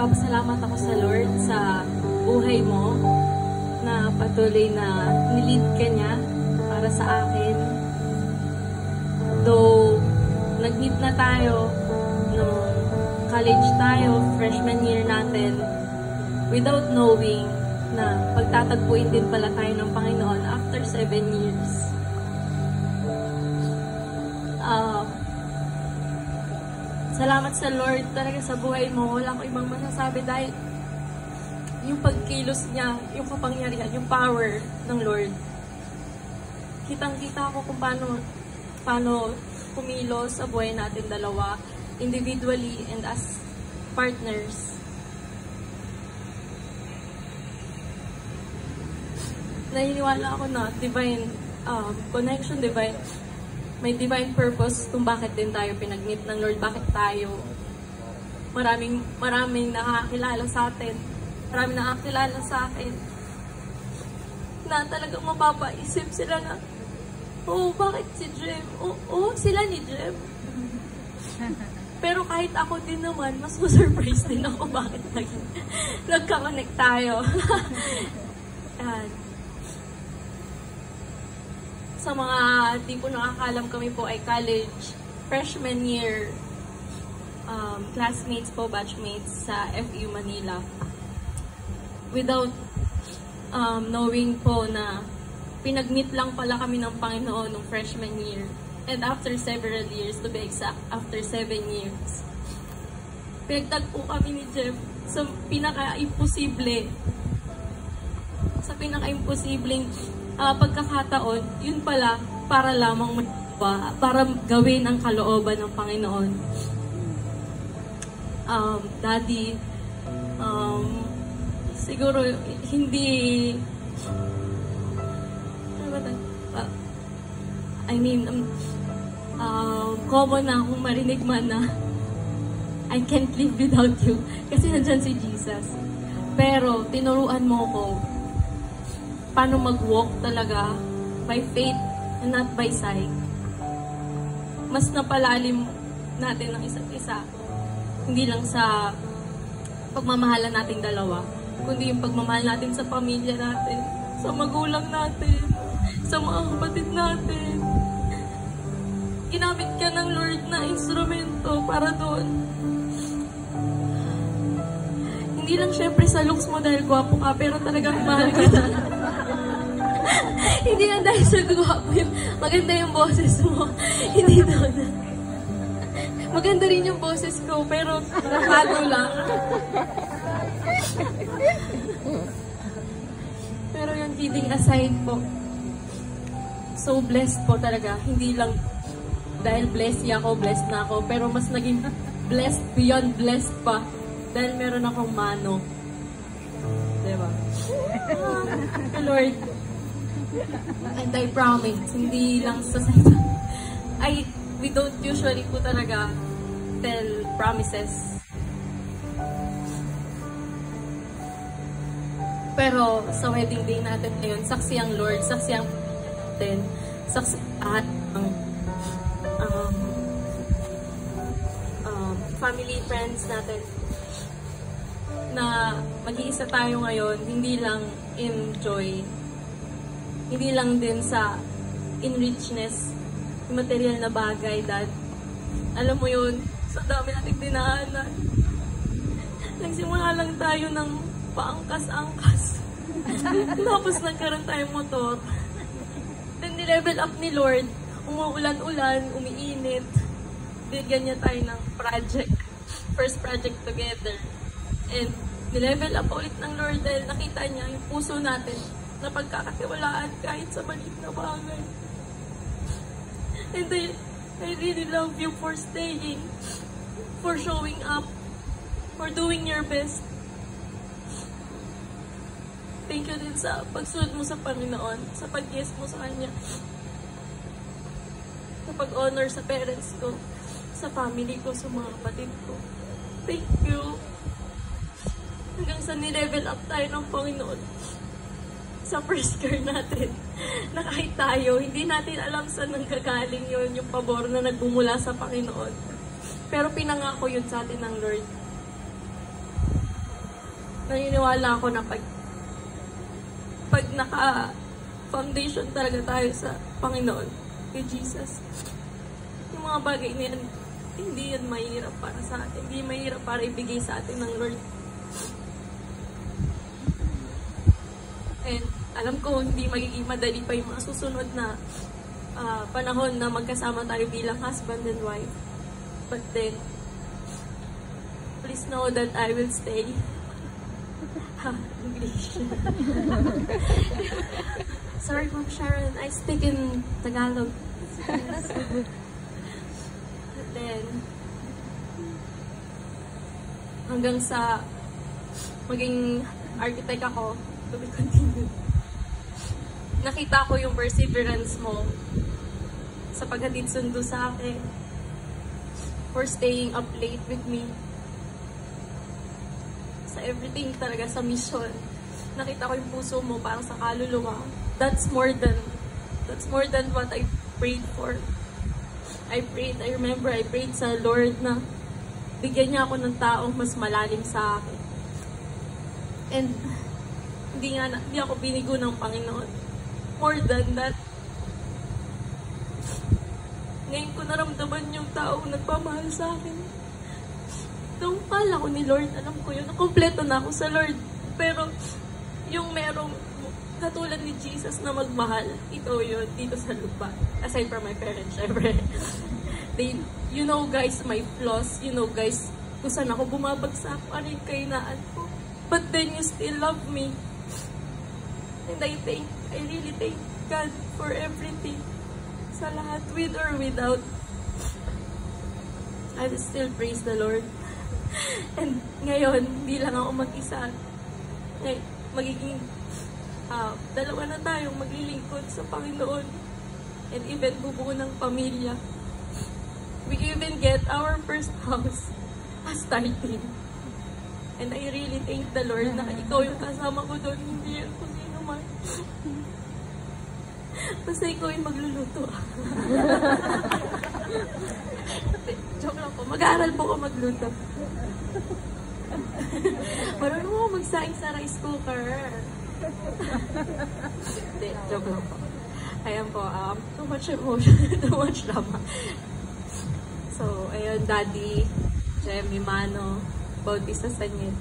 nagpapasalamat ako sa Lord sa buhay mo na patuloy na nilid ka niya para sa akin. Though nag-meet na tayo nung college tayo, freshman year natin, without knowing na pagtatagpuin din pala tayo ng Panginoon after 7 years. Salamat sa Lord talaga sa buhay mo. Wala ko ibang masasabi dahil yung pagkilos niya, yung kapangyarihan, yung power ng Lord. Kitang-kita ko kung paano kumilos sa buhay natin dalawa, individually and as partners. Naniniwala ako na divine connection, may divine purpose kung bakit din tayo pinag-meet ng Lord, bakit tayo. Maraming nakakilala sa atin, maraming nakakilala sa akin na talagang mapapaisip sila na, bakit si Jem? Sila ni Jem. Pero kahit ako din naman, mas surprise din ako bakit nagka-connect tayo. Sa mga di po nakakalam, kami po ay college, freshman year, classmates po, batchmates sa FU Manila. Without knowing po na pinag-meet lang pala kami ng Panginoon nung freshman year. And after several years, to be exact, after 7 years, pinagtagpo kami ni Jeff sa pinaka-imposible. Sa pinaka-imposibleng pagkakataon, yun pala, para lamang para gawin ang kalooban ng Panginoon. Daddy, siguro hindi common na akong marinig man na I can't live without you kasi nandyan si Jesus. Pero tinuruan mo ko paano mag-walk talaga by faith and not by sight. Mas napalalim natin ang isa't isa. Hindi lang sa pagmamahalan nating dalawa, kundi yung pagmamahal natin sa pamilya natin, sa magulang natin, sa mga kapatid natin. Ginamit ka ng Lord na instrumento para doon. Hindi lang syempre sa looks mo dahil gwapo ka, pero talagang mahal ka na. Hindi lang dahil sa gwapo yung maganda yung boses mo. Hindi doon. Maganda rin yung boses ko, pero nakado lang. Pero yung kidding aside po, so blessed po talaga. Hindi lang dahil blessed na ako, pero mas naging blessed beyond blessed pa dahil meron akong mano. Diba? Lord, and I promise, hindi lang sa we don't usually po talaga tell promises. Pero sa wedding day natin ngayon, saksi ang Lord, saksi ang natin, saksi at family, friends natin na mag-iisa tayo ngayon, hindi lang in joy, hindi lang din sa in richness, yung material na bagay, that alam mo yun, sa dami nating dinaanan, nagsimula lang tayo ng paangkas-angkas. Tapos nagkaroon tayong motor. Then nilevel up ni Lord, umuulan-ulan, umiinit, bigyan niya tayo ng project, first project together. And nilevel up ulit ng Lord dahil nakita niya yung puso natin na pagkakatiwalaan kahit sa maliit na bagay. And I really love you for staying, for showing up, for doing your best. Thank you din sa pagsunod mo sa Panginoon, sa pag-yes mo sa Kanya, sa pag-honor sa parents ko, sa family ko, sa mga kapatid ko. Thank you. Hanggang sa ni-level up tayo ng Panginoon sa first car natin, na kahit tayo, hindi natin alam saan nanggagaling yun, yung pabor na nagbumula sa Panginoon. Pero pinangako yun sa atin ng Lord. naniniwala ako na pag naka-foundation talaga tayo sa Panginoon, kay Jesus, yung mga bagay na yan, hindi yan mahirap para sa atin. Hindi mahirap para ibigay sa atin ng Lord. And alam ko, hindi magiging madali pa yung mga susunod na panahon na magkasama tayo bilang husband and wife. But then, please know that I will stay. English. Sorry, Ma'am Sharon. I speak in Tagalog. Then, hanggang sa maging architect ako, to be continued. Nakita ko yung perseverance mo sa paghatid sundo sa akin, for staying up late with me, sa everything talaga, sa mission. Nakita ko yung puso mo para sa kaluluwa. That's more than what I prayed for. I remember I prayed sa Lord na bigyan niya ako ng taong mas malalim sa akin. And hindi ako binigo ng Panginoon. More than that, ngayon ko naramdaman yung taong nagpamahal sa akin. Nung pala ko ni Lord, alam ko yun, nakompleto na ako sa Lord. Pero yung merong katulad ni Jesus na magmahal, ito yun, dito sa lupa. Aside from my parents, syempre. You know guys, my flaws. You know guys, kung saan ako bumabagsak, ano yung kainaan ko. But then you still love me. And I really thank God for everything. Sa lahat, with or without. I will still praise the Lord. And ngayon, hindi lang ako mag-isa. Magiging dalawa na tayong maglilingkod sa Panginoon. And even bubuo ng pamilya. We even get our first house starting. And I really thank the Lord na ikaw yung kasama ko doon. Hindi ako sino man. Basta ikaw yung magluluto. Joke lang po. Mag-aaral po ko magluto. Marunong mo magsaing sa rice cooker. Hindi, joke lang po. Ayan po, too much emotion, too much drama. So, ayun, Daddy, Jemmy, Mano, Bautista Sanyet,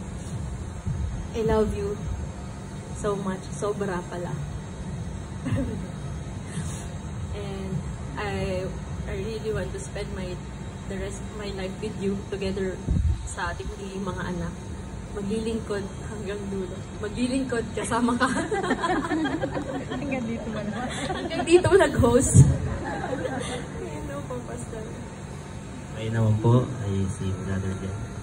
I love you so much. Sobra pala. And I really want to spend the rest of my life with you together sa ating mga anak. Maglilingkod hanggang dulo. Maglilingkod kasama ka. Hanggang dito man. Hanggang dito nag-host. Ayun po, Pastor. Ayun naman po ay si Brother Jen.